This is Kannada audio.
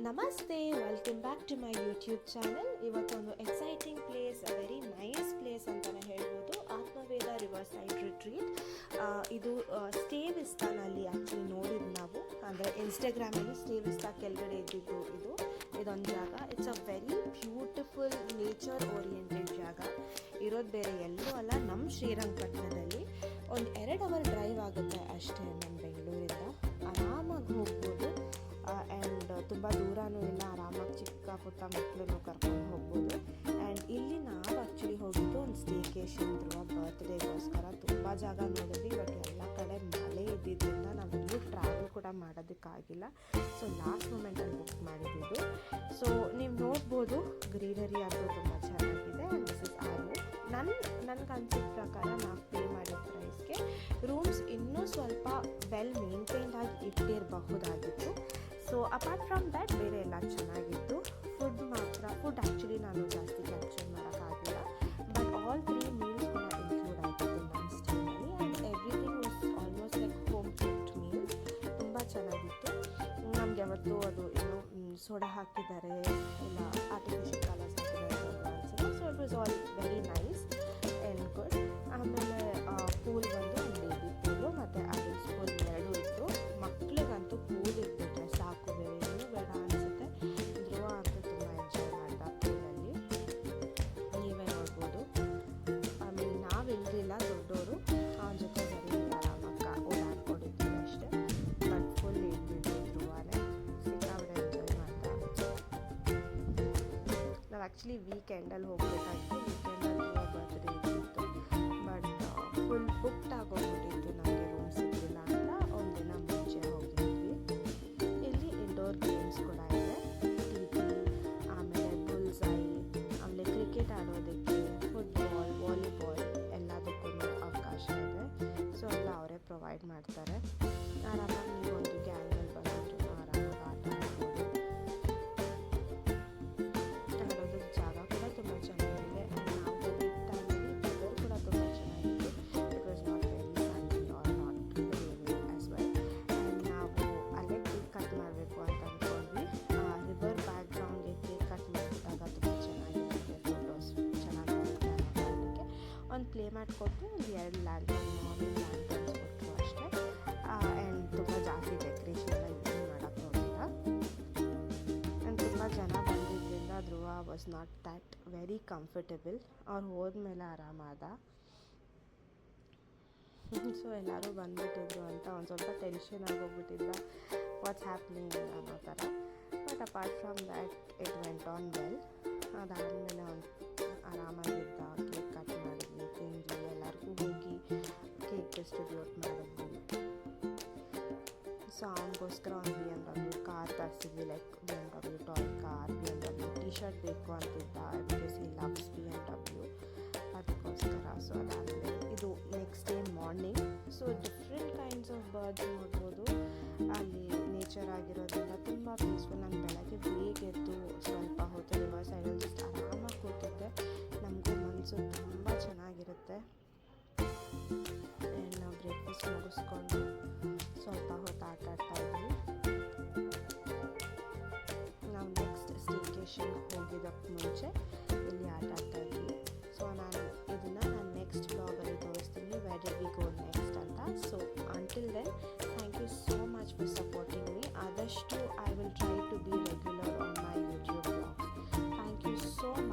ನಮಸ್ತೆ, welcome back to my YouTube channel. ಇವತ್ತೊಂದು exciting place, very nice place ಅಂತಲೇ ಹೇಳ್ಬೋದು. Atmaveda river side retreat. ಇದು ಸ್ಟೇ ವಿಸ್ತಾನಲ್ಲಿ ಆ್ಯಕ್ಚುಲಿ ನೋಡಿದ್ದು ನಾವು, ಅಂದರೆ ಇನ್ಸ್ಟಾಗ್ರಾಮಲ್ಲಿ ಸ್ಟೇ ವಿಸ್ತಾ ಕೆಳಗಡೆ ಇದ್ದಿದ್ದು ಇದೊಂದು ಜಾಗ. It's a very beautiful nature oriented ಜಾಗ. ಇರೋದು ಬೇರೆ ಎಲ್ಲೂ ಅಲ್ಲ, ನಮ್ಮ ಶ್ರೀರಂಗಪಟ್ಟಣದಲ್ಲಿ. ಒಂದು 2 ಅವರ್ ಡ್ರೈವ್ ಆಗುತ್ತೆ ಅಷ್ಟೇ ನಮ್ಮ ಬೆಂಗಳೂರಿಂದ. ಆರಾಮಾಗಿ ಹೋಗ್ಬೋದು. ಆ್ಯಂಡ್ ತುಂಬ ದೂರನೂ ಇಲ್ಲ, ಆರಾಮಾಗಿ ಚಿಕ್ಕ ಪುಟ್ಟ ಮಕ್ಕಳನ್ನು ಕರ್ಕೊಂಡು ಹೋಗ್ಬೋದು. ಆ್ಯಂಡ್ ಇಲ್ಲಿ ನಾವು ಆ್ಯಕ್ಚುಲಿ ಹೋಗಿದ್ದು ಒಂದು ಸ್ಟೇಕೇಶನ್ ಧ್ರುವ ಬರ್ತ್ಡೇಗೋಸ್ಕರ. ತುಂಬ ಜಾಗ ನೋಡಿದ್ವಿ, ಬಟ್ ಎಲ್ಲ ಕಡೆ ಮಳೆ ಇದ್ದಿದ್ದರಿಂದ ನಾವೆಲ್ಲೂ ಟ್ರಾವೆಲ್ ಕೂಡ ಮಾಡೋದಕ್ಕಾಗಿಲ್ಲ. ಸೊ ಲಾಸ್ಟ್ ಮೂಮೆಂಟಲ್ಲಿ ಬುಕ್ ಮಾಡಿದ್ದು. ಸೊ ನೀವು ನೋಡ್ಬೋದು, ಗ್ರೀನರಿ ಅಂತೂ ತುಂಬ ಚೆನ್ನಾಗಿದೆ. ಆ್ಯಂಡ್ ದಿಸ್ ಇಸ್ ಆರ್ ನನಗೆ ಅನ್ಸಿದ ಪ್ರಕಾರ ನಾವು ಪೇ ಮಾಡಿದ ಪ್ರೈಸ್ಗೆ ರೂಮ್ಸ್ ಇನ್ನೂ ಸ್ವಲ್ಪ ವೆಲ್ ಮೇಂಟೈನ್ಡ್ ಆಗಿ ಇಟ್ಟಿರಬಹುದಾಗಿತ್ತು. ಸೊ ಅಪಾರ್ಟ್ ಫ್ರಮ್ ದ್ಯಾಟ್ ಬೇರೆ ಎಲ್ಲ ಚೆನ್ನಾಗಿತ್ತು. ಫುಡ್ ಆ್ಯಕ್ಚುಲಿ ನಾನು ಜಾಸ್ತಿ ಕ್ಯಾಪ್ಚರ್ ಮಾಡೋಕ್ಕಾಗಿಲ್ಲ, ಬಟ್ ಆಲ್ 3 ಮೀಲ್ಸ್ ಕೂಡ ಇನ್ಕ್ಲೂಡ್ ಆಗಿತ್ತು ನನ್ನ ಸ್ಟೇನಲ್ಲಿ. And everything was almost like home cooked meals. ತುಂಬ ಚೆನ್ನಾಗಿತ್ತು. ನಮಗೆ ಯಾವತ್ತೂ ಅದು ಏನೋ ಸೋಡಾ ಹಾಕಿದ್ದಾರೆ, ಇಲ್ಲ ಆರ್ಟಿಫಿಷಿಯಲ್ ಕಲರ್ಸ್ ಹಾಕಿದ್ದಾರೆ ಅನಿಸಿಲ್ಲ. So it was all very nice and good. ಆಮೇಲೆ ಪೂಲ್ ಬಂದು ಒಂದು ಬೇಬಿ ಪೂಲು ಮತ್ತು ಅಡಲ್ಟ್ಸ್ ಪೂಲ್ 2 ಇತ್ತು. ಮಕ್ಳಿಗಂತೂ ಪೂಲ್ ಇದ್ಬಿಟ್ರೆ ಸಾಕು, ಬೇರೆ ಏನೂ ಬೇಡ ಅನಿಸುತ್ತೆ. ಧ್ರುವ ಅಂತೂ ತುಂಬ ಎಂಜಾಯ್ ಮಾಡ್ದ ಪೂಲಲ್ಲಿ, ನೀವೇ ನೋಡ್ಬೋದು. ಆಮೇಲೆ ನಾವು ಇಲ್ದಿಲ್ಲ, ದೊಡ್ಡವರು ಅವನ ಜೊತೆ ಬರೀ ಆರಾಮಕ್ಕ ಓಡಾಡ್ಕೊಂಡಿದ್ವಿ ಅಷ್ಟೇ. ಬಟ್ ಫುಲ್ ಇದ್ದಿದ್ದು ಧ್ರುವನೇ, ಸಿಕ್ಕಾಬಿಟ್ಟೆ ಎಂಜಾಯ್ ಮಾಡ್ದ. ನಾವು ಆ್ಯಕ್ಚುಲಿ ವೀಕೆಂಡಲ್ಲಿ ಹೋಗ್ಬೇಕಾಗಿತ್ತು. ವೀಕೆಂಡಲ್ಲಿ ಧ್ರುವ ಬರ್ತ್ಡೇ ಇದ್ದಿತ್ತು, ಬಟ್ ಫುಲ್ ಬುಕ್ಡ್ ಆಗೋಗ್ಬಿಟ್ಟಿತ್ತು. ನಮಗೆ ರೂಮ್ ಸಿಗಲಿಲ್ಲ ಅಂತ ಒಂದಿನ ಮುಂಚೆ ಹೋಗಿದ್ವಿ. ಇಲ್ಲಿ ಇಂಡೋರ್ ಗೇಮ್ಸ್ ಕೂಡ ಇದೆ, ಟಿ ಆಮೇಲೆ ಬುಲ್ಸ್ ಐ, ಆಮೇಲೆ ಕ್ರಿಕೆಟ್ ಆಡೋದಕ್ಕೆ, ಫುಟ್ಬಾಲ್, ವಾಲಿಬಾಲ್ ಎಲ್ಲದಕ್ಕೂ ಅವಕಾಶ ಇದೆ. ಸೊ ಎಲ್ಲ ಅವರೇ ಪ್ರೊವೈಡ್ ಮಾಡ್ತಾರೆ. ಆರಾಮಾಗಿ ನೀವು ಒಂದು ಗ್ಯಾಂಗಲ್ಲಿ ಬಂದ್ಬಿಟ್ಟು ಆರಾಮಾಗಿ ಆಟ ಆಡ್ಬೋದು. ಆಡೋದಕ್ಕೆ ಜಾಗ ಕೂಡ ತುಂಬ ಚೆನ್ನಾಗಿದೆ. ನಾವು ಹೋಗಿದ್ದ ಟೈಮಲ್ಲಿ ವೆದರ್ ಕೂಡ ತುಂಬ ಚೆನ್ನಾಗಿತ್ತು. It was not very sunny or not rainy as well. And ನಾವು ಅಲ್ಲೇ ಕೇಕ್ ಕಟ್ ಮಾಡಬೇಕು ಅಂತ ಅಂದ್ಕೊಂಡ್ವಿ. ರಿವರ್ ಬ್ಯಾಕ್ಗ್ರೌಂಡ್ಗೆ ಕೇಕ್ ಕಟ್ ಮಾಡಿದಾಗ ತುಂಬ ಚೆನ್ನಾಗಿರುತ್ತೆ, ಫೋಟೋಸ್ ಚೆನ್ನಾಗಿ ಬರುತ್ತೆ ಅನ್ನೋ ಕಾರಣಕ್ಕೆ ಒಂದು ಪ್ಲೇ ಮ್ಯಾಟ್ ಕೊಟ್ಟು ಒಂದು 2 ಲ್ಯಾಂಟರ್ನ್, ಮಾರ್ನಿಂಗ್ ಲ್ಯಾಂಟರ್ನ್ಸ್ ಕೊಟ್ಟರು ಅಷ್ಟೇ. ಆ್ಯಂಡ್ ತುಂಬ ಜಾಸ್ತಿ ಡೆಕೋರೇಷನ್ ಎಲ್ಲ ಏನು ಮಾಡೋಕ್ಕೆ ಹೋಗಿಲ್ಲ. ಆ್ಯಂಡ್ ತುಂಬ ಜನ ಬಂದಿದ್ದರಿಂದ Dhruva was not that very comfortable. ಅವ್ರು ಹೋದ್ಮೇಲೆ ಆರಾಮಾದ. ಸೊ ಎಲ್ಲರೂ ಬಂದುಬಿಟ್ಟಿದ್ರು ಅಂತ ಒಂದು ಸ್ವಲ್ಪ ಟೆನ್ಷನ್ ಆಗೋಗ್ಬಿಟ್ಟಿದ್ದ, ವಾಟ್ಸ್ ಹ್ಯಾಪ್ನಿಂಗ್ ಅನ್ನೋ ಥರ. But apart from that it went on well. ಅದಾದಮೇಲೆ ಒಂದು ಆರಾಮಾಗಿದ್ದ, ಕೇಕ್ ಕಟ್ ಮಾಡಿದ್ವಿ, ತಿಂದ್ವಿ, ಎಲ್ಲರಿಗೂ ಹೋಗಿ ಕೇಕ್ ಡಿಸ್ಟ್ರಿಬ್ಯೂಟ್ ಮಾಡಿದ್ವಿ. ಸೊ ಅವನಿಗೋಸ್ಕರ ಒಂದು BMW ಕಾರ್ ತರಿಸಿದ್ವಿ, like BMW toy car, BMW t-shirt ಬೇಕು ಅಂತಿದ್ದ, ಬಿಕಾಸ್ ಹಿ ಲವ್ಸ್ BMW, ಅದಕ್ಕೋಸ್ಕರ. ಸೊ ಅದಾದಮೇಲೆ ಇದು next day morning. So different kinds of birds ನೋಡ್ಬೋದು. ಅಲ್ಲಿ ನೇಚರ್ ಆಗಿರೋದ್ರಿಂದ ತುಂಬ ಪೀಸ್ಫುಲ್. ನಾನು ಬೆಳಗ್ಗೆ ಬೇಗ ಎದ್ದು ಸ್ವಲ್ಪ ಹೊತ್ತು ರಿವರ್ ಸೈಡಲ್ಲಿ ಜಸ್ಟ್ ಆರಾಮಾಗಿ ಕೂತಿದ್ದೆ. ನಮಗೂ ಮನಸ್ಸು ತುಂಬ ಚೆನ್ನಾಗಿರುತ್ತೆ. ಆ್ಯಂಡ್ ನಾವು ಬ್ರೇಕ್ಫಾಸ್ಟ್ ಮುಗಿಸ್ಕೊಂಡು ಸ್ವಲ್ಪ ಹೊತ್ತು ಆಟ ಆಡ್ತಾ ಇದ್ವಿ. ನಾವು ನೆಕ್ಸ್ಟ್ ಸ್ಟೇಕೇಶನ್ ಹೋಗಿದ್ದಕ್ಕೆ ಮುಂಚೆ ಇಲ್ಲಿ ಆಟ ಆಡ್ತಾ ಇದ್ವಿ. ಸೊ ನಾನು ನೆಕ್ಸ್ಟ್ ಬ್ಲಾಗಲ್ಲಿ ತೋರಿಸ್ತೀನಿ, where did we go next ಅಂತ. So until then, thank you so much for supporting me. ಆದಷ್ಟು I will try to be regular on my YouTube vlogs. Thank you so much.